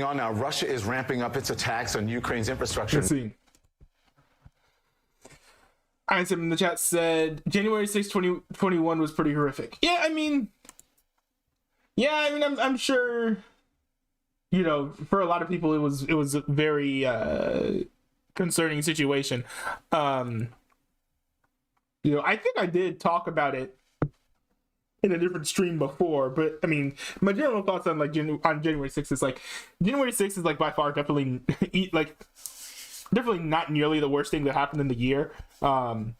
On now, Russia is ramping up its attacks on Ukraine's infrastructure. Let's see. Einstein in the chat said January 6, 2021 was pretty horrific. I'm sure, for a lot of people it was a very concerning situation. I think I did talk about it in a different stream before, but I mean, my general thoughts on on January 6th is January 6th is by far definitely definitely not nearly the worst thing that happened in the year. There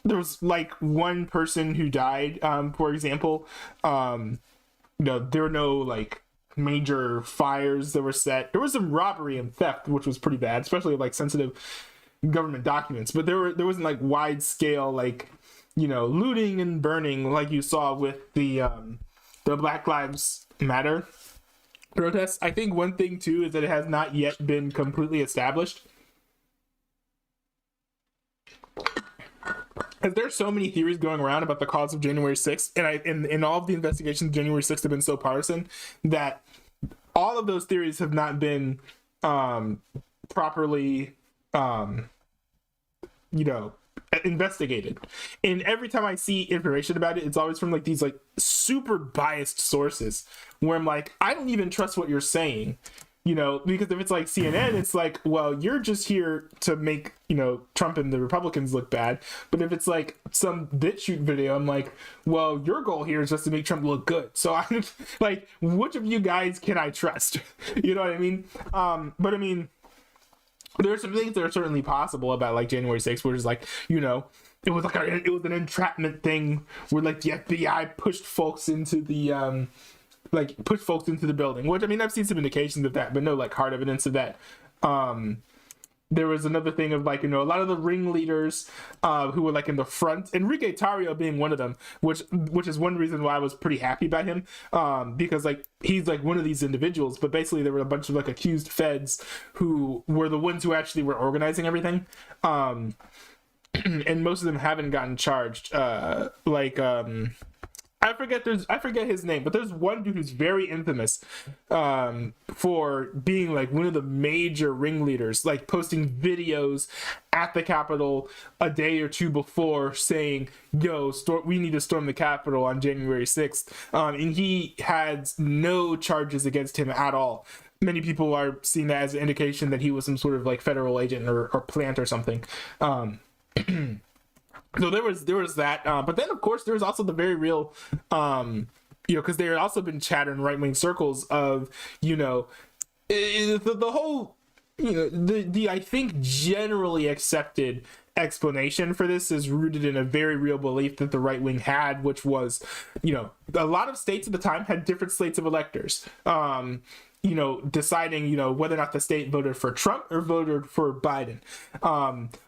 was one person who died, for example. There were no major fires that were set. There was some robbery and theft, which was pretty bad, especially sensitive government documents, but there wasn't wide scale looting and burning like you saw with the Black Lives Matter protests. I think one thing too is that it has not yet been completely established, because there's so many theories going around about the cause of January 6th, and in all of the investigations of January 6th have been so partisan that all of those theories have not been properly investigated. And every time I see information about it, it's always from these super biased sources where I'm I don't even trust what you're saying, because if it's CNN, it's well, you're just here to make Trump and the Republicans look bad. But if it's some BitChute video, I'm well, your goal here is just to make Trump look good. So I'm which of you guys can I trust? You know what I mean? But I mean, there are some things that are certainly possible about January 6th, which is it was it was an entrapment thing where the FBI pushed folks into the building, which I mean, I've seen some indications of that, but no hard evidence of that. There was another thing of a lot of the ringleaders who were in the front, Enrique Tarrio being one of them, which is one reason why I was pretty happy about him, because he's one of these individuals, but basically there were a bunch of accused feds who were the ones who actually were organizing everything, and most of them haven't gotten charged. I forget his name, but there's one dude who's very infamous for being one of the major ringleaders, posting videos at the Capitol a day or two before saying, yo, we need to storm the Capitol on January 6th. And he had no charges against him at all. Many people are seeing that as an indication that he was some sort of federal agent or plant or something. So there was that, but then of course there was also the very real, because there had also been chatter in right-wing circles of, the whole, the I think generally accepted explanation for this is rooted in a very real belief that the right wing had, which was, a lot of states at the time had different slates of electors. Deciding, whether or not the state voted for Trump or voted for Biden.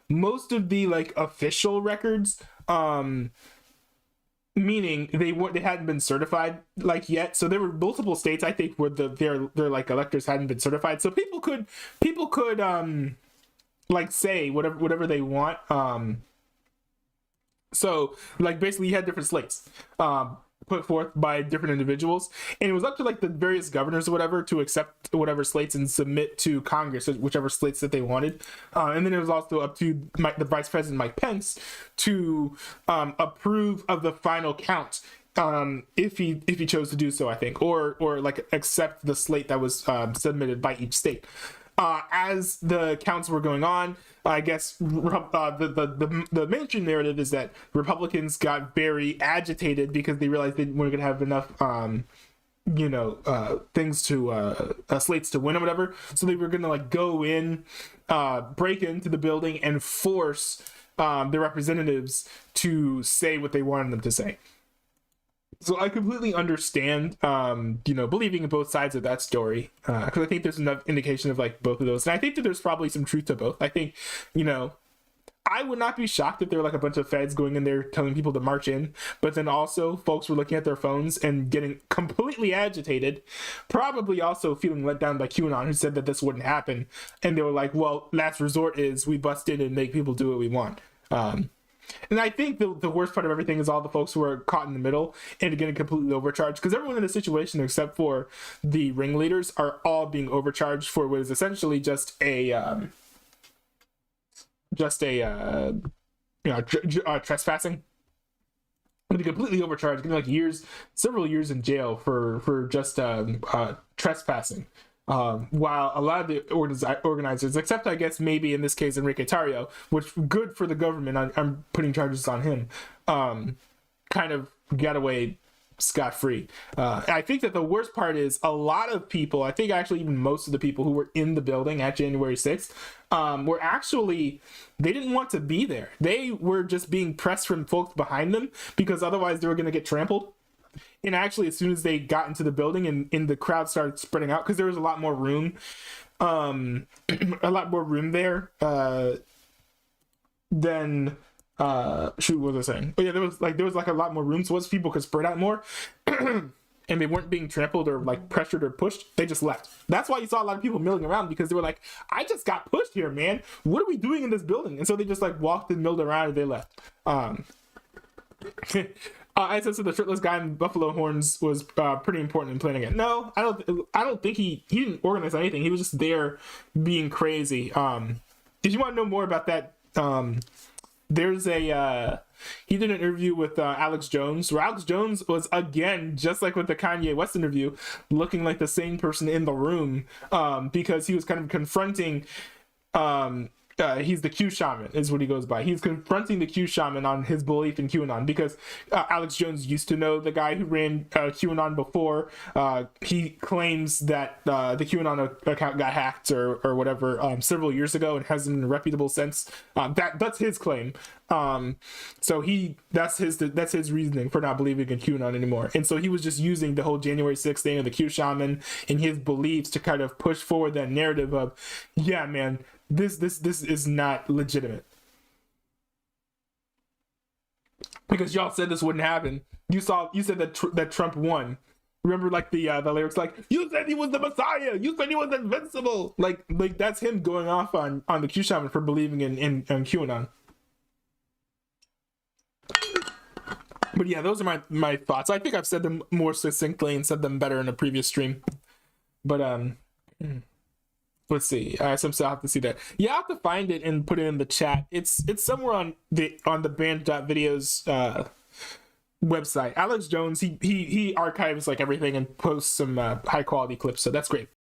Most of the official records, meaning they hadn't been certified yet. So there were multiple states, I think, where their electors hadn't been certified. So people could say whatever they want. So basically you had different slates put forth by different individuals, and it was up to the various governors or whatever to accept whatever slates and submit to Congress whichever slates that they wanted, and then it was also up to the Vice President Mike Pence to approve of the final count, if he chose to do so, I think, or accept the slate that was submitted by each state. As the counts were going on, I guess the mainstream narrative is that Republicans got very agitated because they realized they weren't going to have enough, things to slates to win or whatever. So they were going to go in, break into the building, and force the representatives to say what they wanted them to say. So I completely understand, believing in both sides of that story, because I think there's enough indication of both of those, and I think that there's probably some truth to both. I think, I would not be shocked if there were a bunch of feds going in there telling people to march in, but then also folks were looking at their phones and getting completely agitated, probably also feeling let down by QAnon, who said that this wouldn't happen, and they were well, last resort is we bust in and make people do what we want. And I think the worst part of everything is all the folks who are caught in the middle and getting completely overcharged, because everyone in the situation except for the ringleaders are all being overcharged for what is essentially just a trespassing. Be completely overcharged, getting like several years in jail for just trespassing. While a lot of the organizers, except I guess maybe in this case Enrique Tarrio, which good for the government, I'm putting charges on him, kind of got away scot-free. I think that the worst part is a lot of people, I think actually even most of the people who were in the building at January 6th, were actually, they didn't want to be there. They were just being pressed from folks behind them because otherwise they were going to get trampled. And actually, as soon as they got into the building and the crowd started spreading out, because there was a lot more room, there than shoot, what was I saying? Oh yeah, there was like a lot more room, so once people could spread out more, and they weren't being trampled or like pressured or pushed, they just left. That's why you saw a lot of people milling around, because they were like, I just got pushed here, man. What are we doing in this building? And so they just like walked and milled around and they left. I said, so the shirtless guy in Buffalo Horns was pretty important in planning it. No, I don't think he didn't organize anything. He was just there being crazy. Did you want to know more about that? There's he did an interview with Alex Jones, where Alex Jones was, again, just like with the Kanye West interview, looking like the same person in the room, because he was kind of confronting he's the Q shaman is what he goes by. He's confronting the Q shaman on his belief in QAnon, because Alex Jones used to know the guy who ran QAnon before. He claims that the QAnon account got hacked or whatever several years ago and has in a reputable sense. That's his claim. So that's his reasoning for not believing in QAnon anymore. And so he was just using the whole January 6th thing of the Q shaman and his beliefs to kind of push forward that narrative of, yeah, man, this is not legitimate. Because y'all said this wouldn't happen. You said that Trump won. Remember, like the lyrics, like, you said he was the Messiah, you said he was invincible. Like that's him going off on the Q shaman for believing in QAnon. But yeah, those are my thoughts. I think I've said them more succinctly and said them better in a previous stream. But let's see. I still have to see that. Yeah, I'll have to find it and put it in the chat. It's somewhere on the band.videos website. Alex Jones, he archives like everything and posts some high quality clips, so that's great.